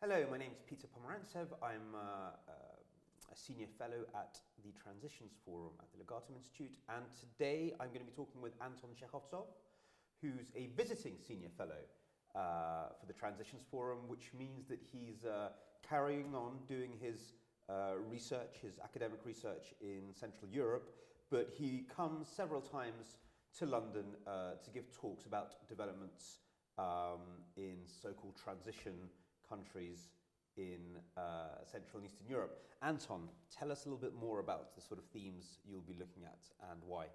Hello, my name is Peter Pomerantsev. I'm a senior fellow at the Transitions Forum at the Legatum Institute, and today I'm going to be talking with Anton Chekhovtsov, who's a visiting senior fellow for the Transitions Forum, which means that he's carrying on doing his research, his academic research in Central Europe, but he comes several times to London to give talks about developments in so-called transition countries in Central and Eastern Europe. Anton, tell us a little bit more about the sort of themes you'll be looking at and why.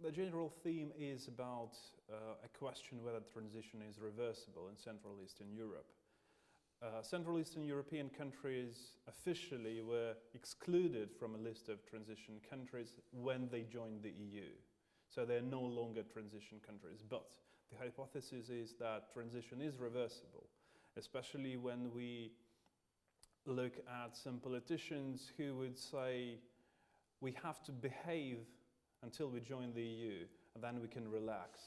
The general theme is about a question whether transition is reversible in Central Eastern Europe. Central Eastern European countries officially were excluded from a list of transition countries when they joined the EU. So they're no longer transition countries, but the hypothesis is that transition is reversible, especially when we look at some politicians who would say we have to behave until we join the EU and then we can relax.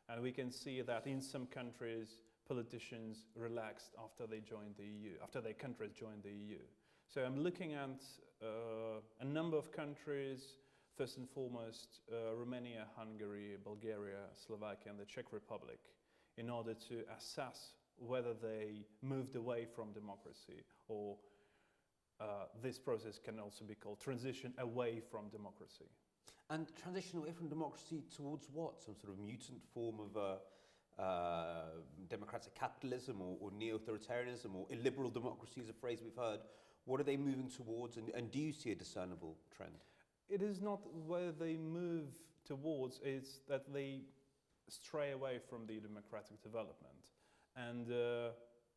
And we can see that in some countries politicians relaxed after they joined the EU, after their countries joined the EU. So I'm looking at a number of countries, first and foremost Romania, Hungary, Bulgaria, Slovakia and the Czech Republic, in order to assess whether they moved away from democracy, or this process can also be called transition away from democracy. And transition away from democracy towards what? Some sort of mutant form of democratic capitalism or neo-authoritarianism or illiberal democracy is a phrase we've heard. What are they moving towards, and do you see a discernible trend? It is not where they move towards, it's that they stray away from the democratic development. And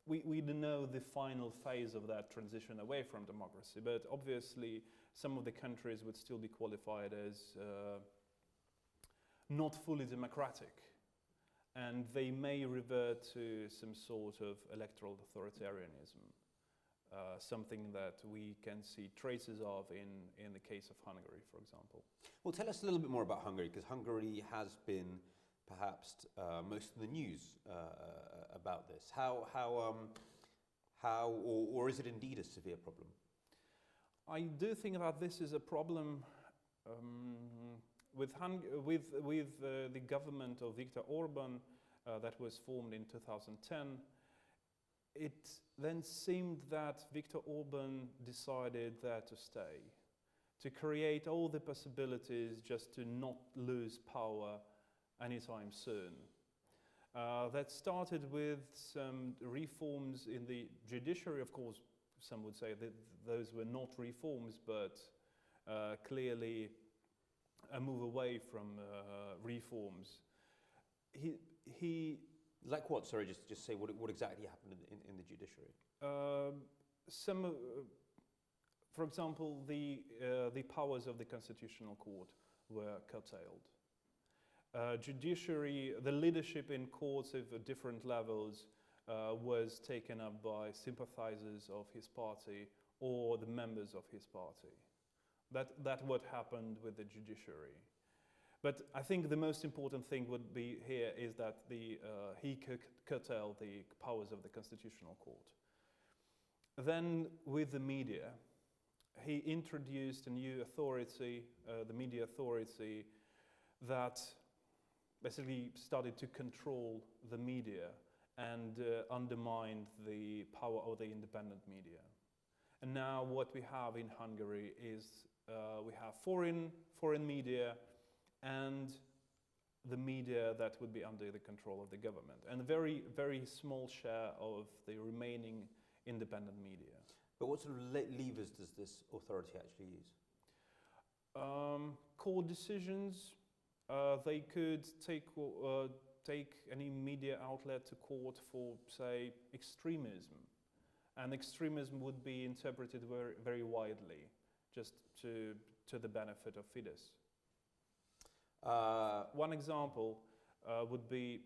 we don't know the final phase of that transition away from democracy, but obviously some of the countries would still be qualified as not fully democratic, and they may revert to some sort of electoral authoritarianism, something that we can see traces of in the case of Hungary, for example. Well, tell us a little bit more about Hungary, because Hungary has been perhaps most in the news about this. Or is it indeed a severe problem? I do think that this is a problem with the government of Viktor Orban that was formed in 2010. It then seemed that Viktor Orban decided there to stay, to create all the possibilities just to not lose power anytime soon. That started with some reforms in the judiciary. Of course, some would say that those were not reforms, but clearly a move away from reforms. He like what? Sorry, just say what exactly happened in the judiciary. For example, the powers of the Constitutional Court were curtailed. Judiciary, the leadership in courts of different levels was taken up by sympathizers of his party or the members of his party. That's what happened with the judiciary. But I think the most important thing would be here is that he curtailed the powers of the Constitutional Court. Then with the media, he introduced a new authority, the media authority, that basically started to control the media and undermined the power of the independent media. And now what we have in Hungary is we have foreign media and the media that would be under the control of the government, and a very, very small share of the remaining independent media. But what sort of levers does this authority actually use? Court decisions. They could take any media outlet to court for, say, extremism. And extremism would be interpreted very, very widely, just to the benefit of Fidesz. One example would be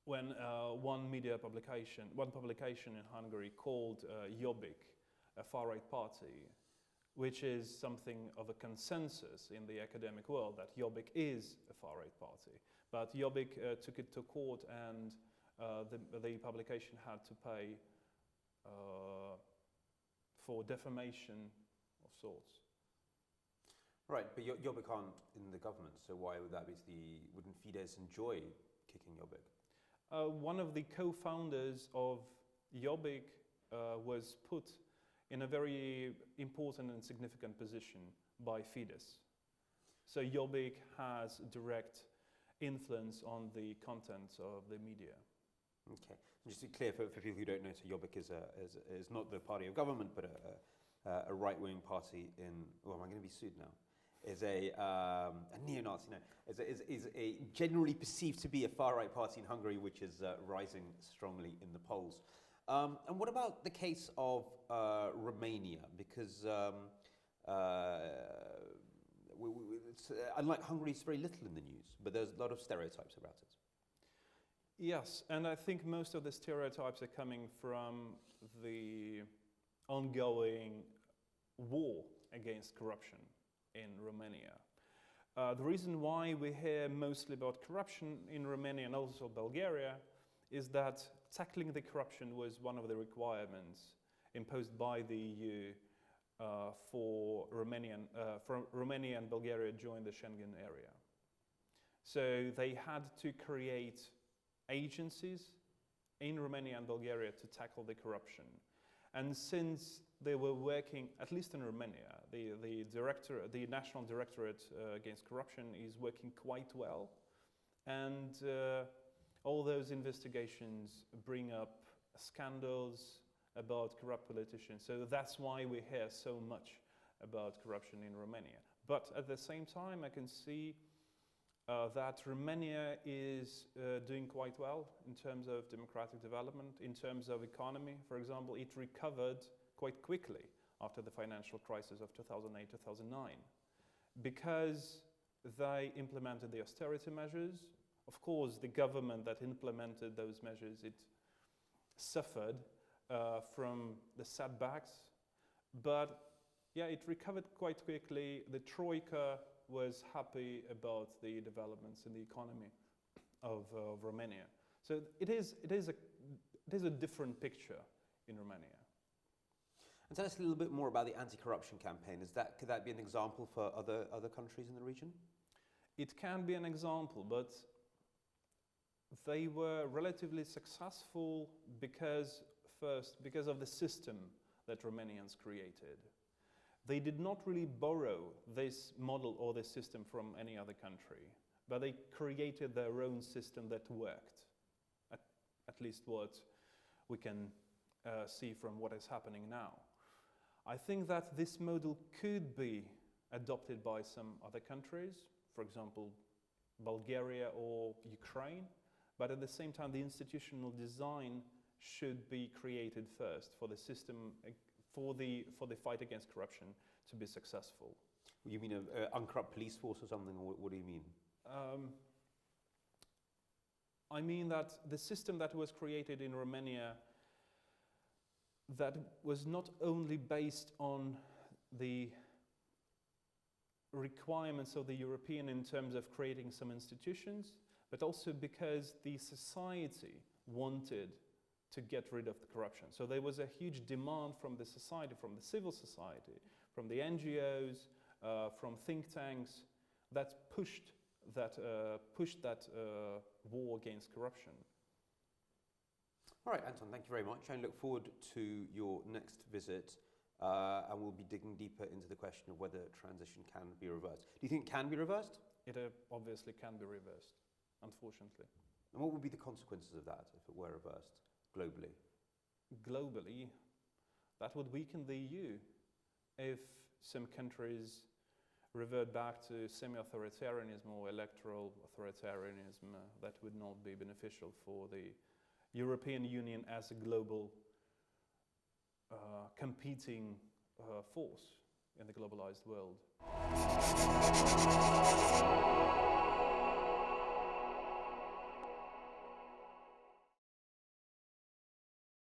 when one publication in Hungary called Jobbik a far-right party, which is something of a consensus in the academic world that Jobbik is a far-right party. But Jobbik took it to court, and the publication had to pay for defamation of sorts. Right, but Jobbik aren't in the government, so why would that be? Wouldn't Fidesz enjoy kicking Jobbik? One of the co-founders of Jobbik was put in a very important and significant position by Fidesz. So Jobbik has direct influence on the content of the media. Okay, just to be clear for people who don't know, so Jobbik is not the party of government, but a right-wing party in. Oh, am I going to be sued now? Is a neo-Nazi. No, is a generally perceived to be a far-right party in Hungary, which is rising strongly in the polls. And what about the case of Romania? Because unlike Hungary, it's very little in the news, but there's a lot of stereotypes about it. Yes, and I think most of the stereotypes are coming from the ongoing war against corruption in Romania. The reason why we hear mostly about corruption in Romania and also Bulgaria is that tackling the corruption was one of the requirements imposed by the EU for Romania and Bulgaria joined the Schengen area. So they had to create agencies in Romania and Bulgaria to tackle the corruption. And since they were working, at least in Romania, the National Directorate Against Corruption is working quite well. And all those investigations bring up scandals about corrupt politicians. So that's why we hear so much about corruption in Romania. But at the same time, I can see that Romania is doing quite well in terms of democratic development, in terms of economy. For example, it recovered quite quickly after the financial crisis of 2008-2009 because they implemented the austerity measures. Of course, the government that implemented those measures, it suffered from the setbacks, but yeah, it recovered quite quickly. The Troika was happy about the developments in the economy of Romania. So it is a different picture in Romania. And tell us a little bit more about the anti-corruption campaign. Could that be an example for other countries in the region? It can be an example, but they were relatively successful because of the system that Romanians created. They did not really borrow this model or this system from any other country, but they created their own system that worked, at least what we can see from what is happening now. I think that this model could be adopted by some other countries, for example, Bulgaria or Ukraine, but at the same time, the institutional design should be created first for the system, for the fight against corruption to be successful. You mean an uncorrupt police force or something, or what do you mean? I mean that the system that was created in Romania that was not only based on the requirements of the European in terms of creating some institutions, but also because the society wanted to get rid of the corruption. So there was a huge demand from the society, from the civil society, from the NGOs, from think tanks that pushed that war against corruption. All right, Anton, thank you very much. I look forward to your next visit, and we'll be digging deeper into the question of whether transition can be reversed. Do you think it can be reversed? It obviously can be reversed, unfortunately. And what would be the consequences of that if it were reversed globally? Globally, that would weaken the EU. If some countries revert back to semi-authoritarianism or electoral authoritarianism, that would not be beneficial for the European Union as a global competing force in the globalized world.